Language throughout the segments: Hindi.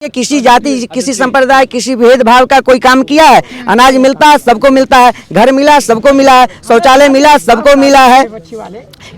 ये किसी जाति, किसी संप्रदाय, किसी भेदभाव का कोई काम किया है? अनाज मिलता है, सबको मिलता है। घर मिला, सबको मिला है। शौचालय मिला, सबको मिला है।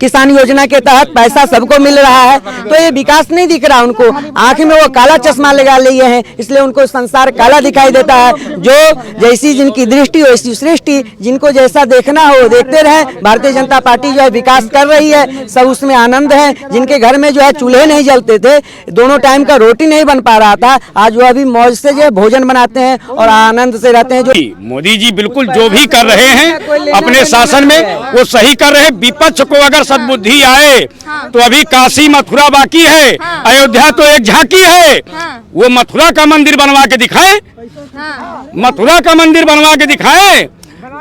किसान योजना के तहत पैसा सबको मिल रहा है। तो ये विकास नहीं दिख रहा उनको। आंख में वो काला चश्मा लगा लिए हैं, इसलिए उनको संसार काला दिखाई देता है। जो जैसी जिनकी दृष्टि वैसी सृष्टि, जिनको जैसा देखना हो देखते रहे। भारतीय जनता पार्टी जो है विकास कर रही है, सब उसमें आनंद है। जिनके घर में जो है चूल्हे नहीं जलते थे, दोनों टाइम का रोटी नहीं बन पा रहा था, आज वो अभी मौज से जो है भोजन बनाते हैं और आनंद से रहते हैं। जो मोदी जी बिल्कुल जो भी कर रहे हैं अपने शासन में वो सही कर रहे हैं। विपक्ष को अगर सद्बुद्धि आए तो अभी काशी मथुरा बाकी है, अयोध्या तो एक झांकी है। वो मथुरा का मंदिर बनवा के दिखाए, मथुरा का मंदिर बनवा के दिखाए।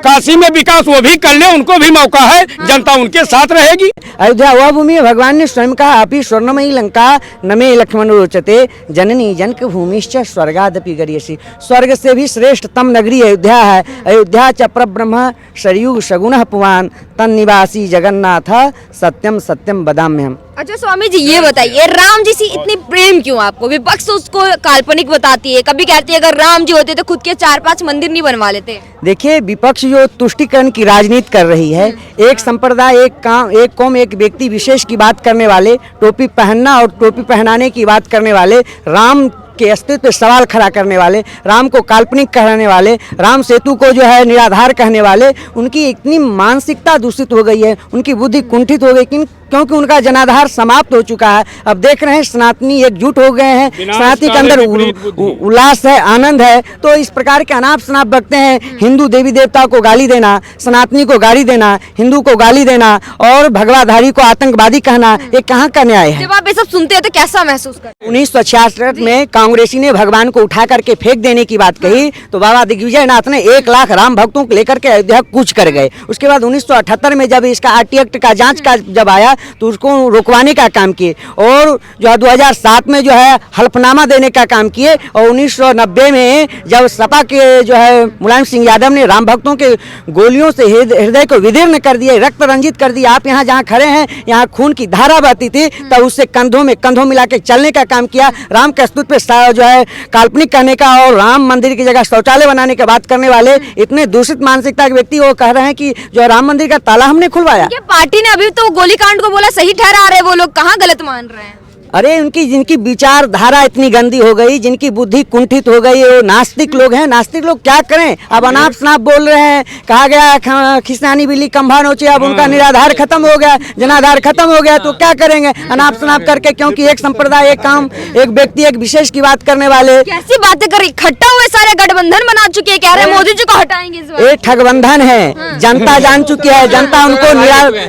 काशी में विकास वो भी कर ले, उनको भी मौका है, जनता उनके साथ रहेगी। अयोध्या वह भूमि है, भगवान ने स्वयं कहा, अपि स्वर्णमयी लंका नमे लक्ष्मण रोचते जननी जनक भूमिश्च स्वर्गादपि गरीयसी। स्वर्ग से भी श्रेष्ठतम नगरी अयोध्या है। अयोध्या च परब्रह्म सरयू सगुण पुमान तन निवासी जगन्नाथ सत्यम सत्यम बदाम्यहम्। अच्छा स्वामी जी, ये बताइए राम जी से इतनी प्रेम क्यों आपको? विपक्ष उसको काल्पनिक बताती है, कभी कहती है अगर राम जी होते तो खुद के 4-5 मंदिर नहीं बनवा लेते। देखिए, विपक्ष जो तुष्टीकरण की राजनीति कर रही है, एक संप्रदाय, एक काम, एक कौम, एक व्यक्ति विशेष की बात करने वाले, टोपी पहनना और टोपी पहनाने की बात करने वाले, राम के अस्तित्व पे सवाल खड़ा करने वाले, राम को काल्पनिक कहने वाले, राम सेतु को जो है निराधार कहने वाले, उनकी इतनी मानसिकता दूषित हो गई है, उनकी बुद्धि कुंठित हो गई क्योंकि उनका जनाधार समाप्त हो चुका है। अब देख रहे हैं सनातनी एकजुट हो गए हैं, सनातनी के अंदर उल्लास है, आनंद है। तो इस प्रकार के अनाप शनाप बकते हैं, हिंदू देवी देवता को गाली देना, सनातनी को गाली देना, हिंदू को गाली देना और भगवाधारी को आतंकवादी कहना, ये कहाँ का न्याय है? जब आप ये सब सुनते हैं तो कैसा महसूस करते हैं? 1966 में कांग्रेसी ने भगवान को उठा करके फेंक देने की बात कही तो बाबा दिग्विजय नाथ ने 1 लाख राम भक्तों को लेकर के अयोध्या कूच कर गए। उसके बाद 1978 में जब इसका आरटी एक्ट का जांच का जब आया तो उसको रोकवाने का काम किए और जो है 2007 में जो है हल्फनामा देने का काम किए और 1990 में जब सपा के जो है मुलायम सिंह यादव ने राम भक्तों के गोलियों से हृदय को विदीर्ण कर दिया, रक्त रंजित कर दिया। आप यहाँ जहाँ खड़े हैं, यहाँ खून की धारा बहती थी, तब उससे कंधों में कंधों मिला के चलने का काम किया। राम के अस्तित्व पे जो है काल्पनिक कहने का और राम मंदिर की जगह शौचालय बनाने की बात करने वाले इतने दूषित मानसिकता के व्यक्ति वो कह रहे हैं कि जो राम मंदिर का ताला हमने खुलवाया। पार्टी ने अभी तो गोलीकांड को बोला सही ठहरा रहे, वो लोग कहाँ गलत मान रहे हैं? अरे उनकी जिनकी विचारधारा इतनी गंदी हो गई, जिनकी बुद्धि कुंठित हो गई, वो नास्तिक लोग हैं। नास्तिक लोग क्या करें? अब अनाप शनाप बोल रहे हैं, कहा गया खिसनानी बिल्ली खंभा नोचे, अब उनका निराधार खत्म हो गया, जनाधार खत्म हो गया, तो क्या करेंगे अनाप शनाप करके? क्योंकि एक संप्रदाय, एक काम, एक व्यक्ति, एक विशेष की बात करने वाले कैसी बातें कर, इकट्ठा हुए सारे गठबंधन बना चुके हैं, कह रहे हैं मोदी जी को हटाएंगे इस बार। एक ठगबंधन है, जनता जान चुकी है, जनता उनको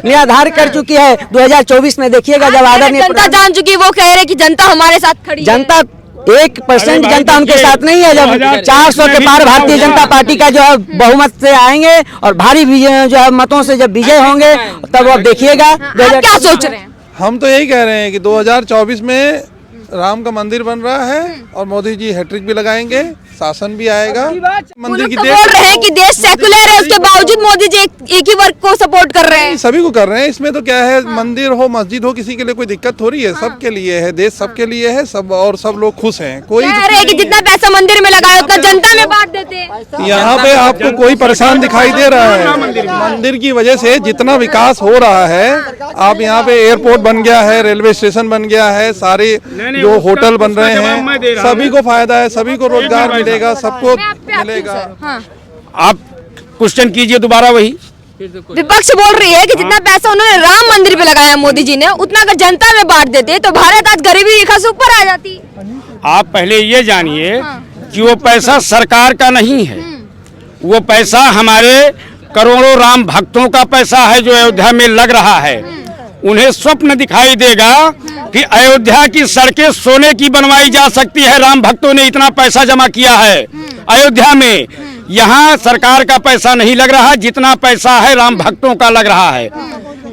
निराधार कर चुकी है। 2024 में देखिएगा जब आदरणीय जनता जान चुकी, वो कह रहे कि जनता हमारे साथ खड़ी जनता 1% जनता उनके साथ नहीं है। जब 400 के पार भारतीय जनता पार्टी का जो है बहुमत से आएंगे और भारी जो है मतों से जब विजय होंगे तब आप देखिएगा। आप क्या सोच रहे हैं? हम तो यही कह रहे हैं कि 2024 में राम का मंदिर बन रहा है और मोदी जी हैट्रिक भी लगाएंगे, शासन भी आएगा। मंदिर की बोल रहे हैं कि देश सेकुलर है, उसके बावजूद मोदी जी एक ही वर्ग को सपोर्ट कर रहे हैं। सभी को कर रहे हैं, इसमें तो क्या है, मंदिर हो मस्जिद हो, किसी के लिए कोई दिक्कत थोड़ी है, सबके लिए है, देश सबके लिए है, सब और सब लोग खुश हैं। कोई कह रहे हैं कि जितना पैसा मंदिर में लगाए उतना जनता में बांट देते हैं। यहाँ पे आपको कोई परेशान दिखाई दे रहा है? मंदिर की वजह से जितना विकास हो रहा है, आप यहाँ पे एयरपोर्ट बन गया है, रेलवे स्टेशन बन गया है, सारे जो होटल बन रहे हैं, सभी को फायदा है, सभी को रोजगार मिलेगा, सबको मिलेगा। आप क्वेश्चन कीजिए दोबारा। वही विपक्ष बोल रही है कि जितना पैसा उन्होंने राम मंदिर पे लगाया मोदी जी ने, उतना अगर जनता में बांट देते तो भारत आज गरीबी रेखा से ऊपर आ जाती। आप पहले ये जानिए कि वो पैसा सरकार का नहीं है, वो पैसा हमारे करोड़ों राम भक्तों का पैसा है जो अयोध्या में लग रहा है। उन्हें स्वप्न दिखाई देगा कि अयोध्या की सड़कें सोने की बनवाई जा सकती है। राम भक्तों ने इतना पैसा जमा किया है अयोध्या में, यहाँ सरकार का पैसा नहीं लग रहा, जितना पैसा है राम भक्तों का लग रहा है।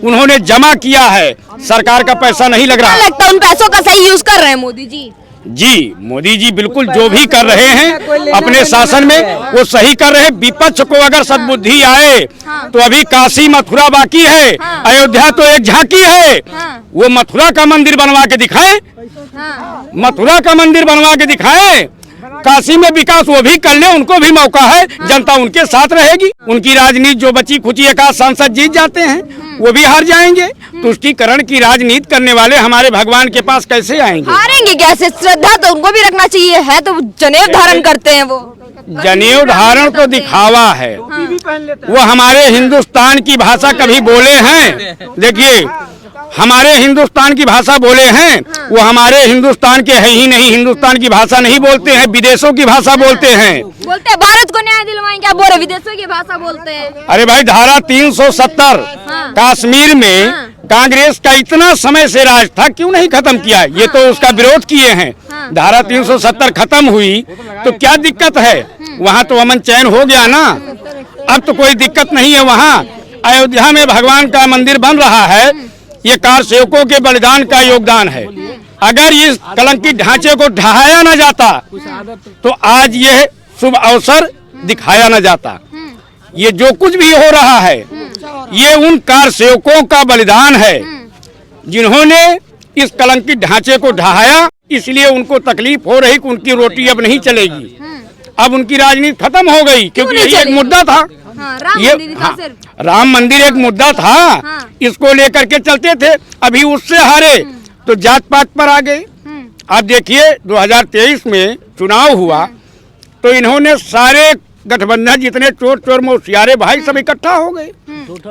उन्होंने जमा किया है, सरकार का पैसा नहीं लग रहा। लगता है उन पैसों का सही यूज कर रहे हैं मोदी जी? जी मोदी जी बिल्कुल जो भी कर रहे हैं अपने शासन में वो सही कर रहे हैं। विपक्ष को अगर सद्बुद्धि आए तो अभी काशी मथुरा बाकी है, अयोध्या तो एक झांकी है। वो मथुरा का मंदिर बनवा के दिखाए, मथुरा का मंदिर बनवा के दिखाए। काशी में विकास वो भी कर ले, उनको भी मौका है, जनता उनके साथ रहेगी। उनकी राजनीति जो बची खुची एकाध सांसद जीत जाते हैं वो भी हार जाएंगे। तुष्टीकरण की राजनीति करने वाले हमारे भगवान के पास कैसे आएंगे? हारेंगे कैसे? श्रद्धा तो उनको भी रखना चाहिए, है तो जनेऊ धारण करते हैं वो। जनेऊ धारण तो दिखावा है। वो हमारे हिंदुस्तान की भाषा कभी बोले हैं? देखिए हमारे हिंदुस्तान की भाषा बोले हैं, वो हमारे हिंदुस्तान के है ही नहीं। हिंदुस्तान की भाषा नहीं बोलते हैं, विदेशों की भाषा बोलते हैं। बोलते हैं भारत को न्याय दिलवाएंगे, आप बोल रहे विदेशों की भाषा बोलते हैं। अरे भाई धारा 370 कश्मीर में कांग्रेस का इतना समय से राज था, क्यों नहीं खत्म किया? ये तो उसका विरोध किए हैं। धारा 370 खत्म हुई तो क्या दिक्कत है? वहाँ तो अमन चैन हो गया ना, अब तो कोई दिक्कत नहीं है। वहाँ अयोध्या में भगवान का मंदिर बन रहा है, ये कार सेवकों के बलिदान का योगदान है। अगर इस कलंकित ढांचे को ढहाया न जाता तो आज ये शुभ अवसर दिखाया न जाता। ये जो कुछ भी हो रहा है ये उन कार सेवकों का बलिदान है जिन्होंने इस कलंकित ढांचे को ढहाया। इसलिए उनको तकलीफ हो रही कि उनकी रोटी अब नहीं चलेगी, अब उनकी राजनीति खत्म हो गई, क्योंकि यही एक मुद्दा था। राम मंदिर एक मुद्दा था, इसको लेकर के चलते थे। अभी उससे हारे तो जात पात पर आ गए। अब देखिए 2023 में चुनाव हुआ तो इन्होंने सारे गठबंधन जितने चोर चोर मौसियारे भाई सब इकट्ठा हो गए।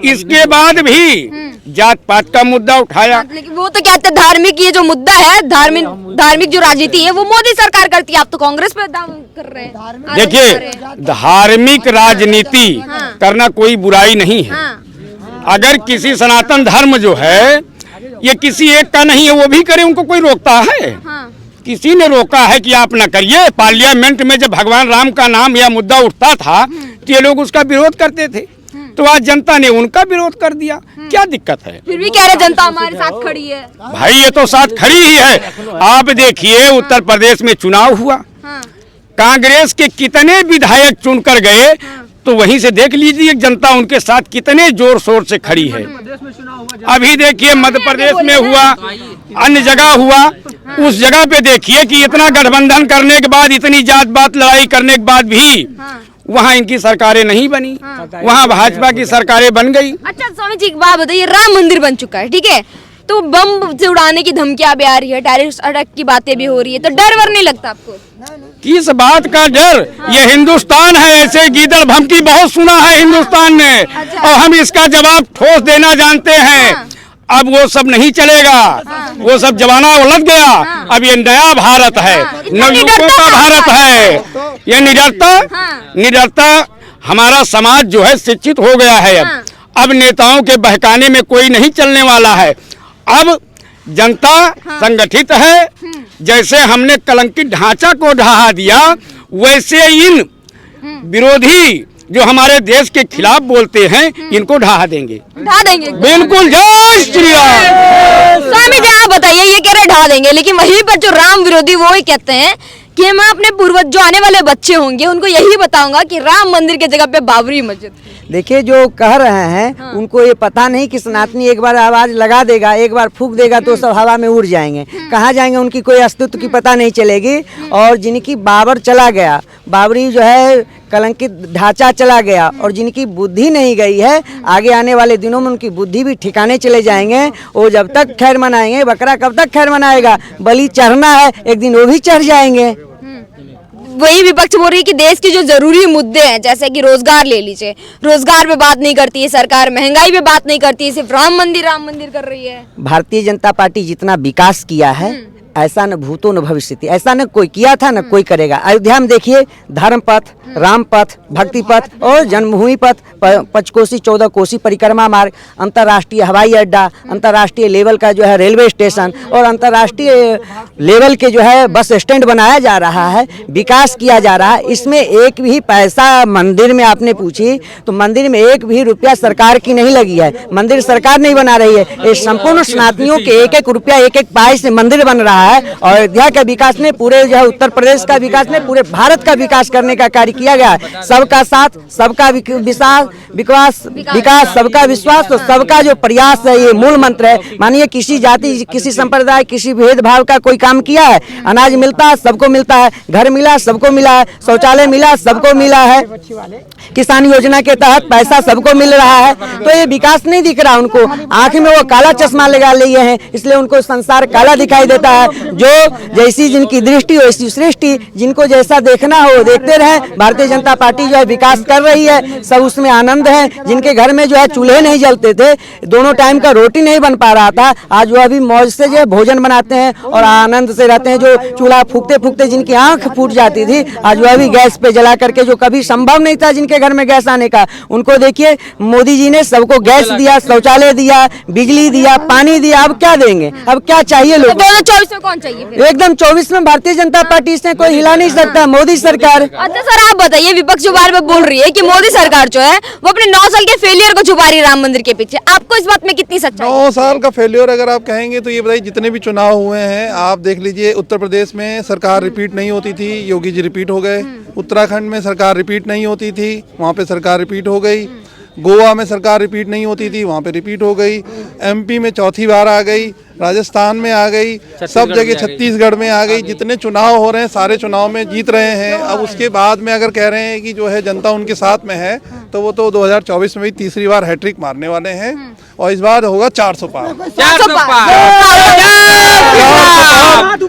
इसके बाद भी जात पात का मुद्दा उठाया। लेकिन वो तो कहते हैं धार्मिक, ये जो मुद्दा है धार्मिक जो राजनीति है वो मोदी सरकार करती है, आप तो कांग्रेस पे दावा कर रहे हैं। देखिए धार्मिक राजनीति करना कोई बुराई नहीं है। अगर किसी सनातन धर्म जो है ये किसी एक का नहीं है, वो भी करे, उनको कोई रोकता है? किसी ने रोका है कि आप न करिए? पार्लियामेंट में जब भगवान राम का नाम या मुद्दा उठता था तो ये लोग उसका विरोध करते थे, तो आज जनता ने उनका विरोध कर दिया। क्या दिक्कत है? फिर भी कह रहे जनता हमारे साथ खड़ी है। भाई ये तो साथ खड़ी ही है। आप देखिए उत्तर प्रदेश में चुनाव हुआ, कांग्रेस के कितने विधायक चुनकर गए, तो वहीं से देख लीजिए जनता उनके साथ कितने जोर शोर से खड़ी है। अभी देखिए मध्य प्रदेश में हुआ, अन्य जगह हुआ, उस जगह पे देखिए कि इतना गठबंधन करने के बाद, इतनी जात पात लड़ाई करने के बाद भी वहाँ इनकी सरकारें नहीं बनी, वहाँ भाजपा की सरकारें बन गई। अच्छा स्वामी जी एक बात बताइए, राम मंदिर बन चुका है, ठीक है, तो बम से उड़ाने की धमकियां भी आ रही है, टेररिस्ट अटैक की बातें भी हो रही है, तो डर वर नहीं लगता आपको? किस बात का डर? ये हिंदुस्तान है, ऐसे गीदड़ भमकी बहुत सुना है हिंदुस्तान ने, और हम इसका जवाब ठोस देना जानते हैं। अब वो सब नहीं चलेगा, वो सब जमाना उलट गया। अब ये नया भारत है, नवयुवकों का भारत है। ये निडरता हमारा समाज जो है शिक्षित हो गया है। अब नेताओं के बहकाने में कोई नहीं चलने वाला है। अब जनता संगठित है। जैसे हमने कलंकित ढांचा को ढहा दिया, वैसे इन विरोधी जो हमारे देश के खिलाफ बोलते हैं इनको ढहा देंगे। बिल्कुल। जय श्री राम। स्वामी जी आप बताइए, ये कह रहे ढहा देंगे, लेकिन वहीं पर जो राम विरोधी वो ही कहते हैं कि मैं अपने पूर्वज जो आने वाले बच्चे होंगे उनको यही बताऊंगा कि राम मंदिर की जगह पे बाबरी मस्जिद। देखिए जो कह रहे हैं उनको ये पता नहीं कि सनातनी एक बार आवाज लगा देगा, एक बार फूंक देगा तो सब हवा में उड़ जाएंगे। कहाँ जाएंगे उनकी कोई अस्तित्व की पता नहीं चलेगी। और जिनकी बाबर चला गया, बाबरी जो है कलंकित ढांचा चला गया, और जिनकी बुद्धि नहीं गई है, आगे आने वाले दिनों में उनकी बुद्धि भी ठिकाने चले जाएंगे। वो जब तक खैर मनाएंगे, बकरा कब तक खैर मनाएगा? बलि चढ़ना है, एक दिन वो भी चढ़ जाएंगे। वही विपक्ष बोल रही है कि देश के जो जरूरी मुद्दे हैं, जैसे कि रोजगार ले लीजिए, रोजगार पे बात नहीं करती है सरकार, महंगाई पे बात नहीं करती है, सिर्फ राम मंदिर कर रही है। भारतीय जनता पार्टी जितना विकास किया है ऐसा न भूतो न भविष्यति, ऐसा न कोई किया था न कोई करेगा। अयोध्या में देखिए धर्म पथ, राम पथ, भक्ति पथ और जन्मभूमि पथ, पंचकोसी 14 कोसी परिक्रमा मार्ग, अंतर्राष्ट्रीय हवाई अड्डा, अंतर्राष्ट्रीय लेवल का जो है रेलवे स्टेशन और अंतर्राष्ट्रीय लेवल के जो है बस स्टैंड बनाया जा रहा है, विकास किया जा रहा है। इसमें एक भी पैसा मंदिर में आपने पूछी तो मंदिर में एक भी रुपया सरकार की नहीं लगी है, मंदिर सरकार नहीं बना रही है। ये संपूर्ण सनातनियों के एक एक रुपया एक एक पाई से मंदिर बन रहा है। और अयोध्या का विकास ने पूरे जो है उत्तर प्रदेश का विकास ने पूरे भारत का विकास करने का कार्य किया गया है। सबका साथ, सबका विकास, सबका विश्वास तो सबका जो प्रयास है, ये मूल मंत्र है। मानिए किसी जाति, किसी संप्रदाय, किसी भेदभाव का कोई काम किया है, अनाज मिलता है सबको मिलता है, घर मिला सबको मिला है, शौचालय मिला सबको मिला है, किसान योजना के तहत पैसा सबको मिल रहा है। तो ये विकास नहीं दिख रहा उनको, आंख में वो काला चश्मा लगा लिए हैं, इसलिए उनको संसार काला दिखाई देता है। जो जैसी जिनकी दृष्टि वैसी सृष्टि, जिनको जैसा देखना हो देखते रहे। भारतीय जनता पार्टी जो है विकास कर रही है, सब उसमें आनंद है। जिनके घर में जो है चूल्हे नहीं जलते थे, दोनों टाइम का रोटी नहीं बन पा रहा था, आज वो अभी मौज से जो है भोजन बनाते हैं और आनंद से रहते हैं। जो चूल्हा फूकते फूकते जिनकी आंख फूट जाती थी, आज वो अभी गैस पे जला करके, जो कभी संभव नहीं था जिनके घर में गैस आने का, उनको देखिए मोदी जी ने सबको गैस दिया, शौचालय दिया, बिजली दिया, पानी दिया। अब क्या देंगे, अब क्या चाहिए लोगों को? 2024 में कौन चाहिए फिर? एकदम 24 में भारतीय जनता पार्टी से कोई हिला नहीं सकता, मोदी सरकार। अच्छा सर, आप बताइए, विपक्ष जो बार बार बोल रही है कि मोदी सरकार जो है वो अपने 9 साल के फेलियर को छुपा रही है राम मंदिर के पीछे, आपको इस बात में कितनी सच्चाई? 9 साल का फेल्योर अगर आप कहेंगे तो ये बताइए, जितने भी चुनाव हुए हैं आप देख लीजिए, उत्तर प्रदेश में सरकार रिपीट नहीं होती थी, योगी जी रिपीट हो गए। उत्तराखंड में सरकार रिपीट नहीं होती थी, वहाँ पे सरकार रिपीट हो गई। गोवा में सरकार रिपीट नहीं होती थी, वहाँ पे रिपीट हो गई। एमपी में चौथी बार आ गई, राजस्थान में आ गई, सब जगह छत्तीसगढ़ में आ गई। जितने चुनाव हो रहे हैं सारे चुनाव में जीत रहे हैं। अब उसके बाद में अगर कह रहे हैं कि जो है जनता उनके साथ में है, तो वो तो 2024 में भी तीसरी बार हैट्रिक मारने वाले हैं और इस बार होगा 400 पार। 400 पार।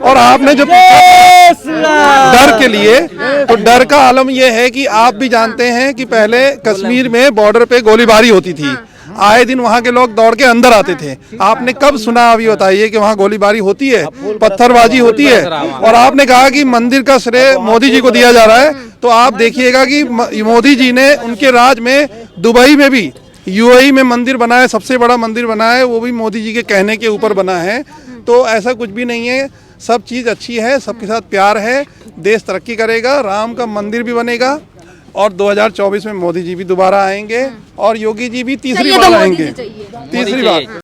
और आपने जो डर के लिए, तो डर का आलम यह है कि आप भी जानते हैं कि पहले कश्मीर में बॉर्डर पे गोलीबारी होती थी, आए दिन वहाँ के लोग दौड़ के अंदर आते थे। आपने कब सुना अभी बताइए कि वहाँ गोलीबारी होती है, पत्थरबाजी होती है? और आपने कहा कि मंदिर का श्रेय मोदी जी को दिया जा रहा है, तो आप देखिएगा कि मोदी जी ने उनके राज में दुबई में भी, यूएई में मंदिर बना है, सबसे बड़ा मंदिर बना है, वो भी मोदी जी के कहने के ऊपर बना है। तो ऐसा कुछ भी नहीं है, सब चीज़ अच्छी है, सबके साथ प्यार है, देश तरक्की करेगा, राम का मंदिर भी बनेगा और 2024 में मोदी जी भी दोबारा आएंगे और योगी जी भी तीसरी बार आएंगे, तीसरी बार।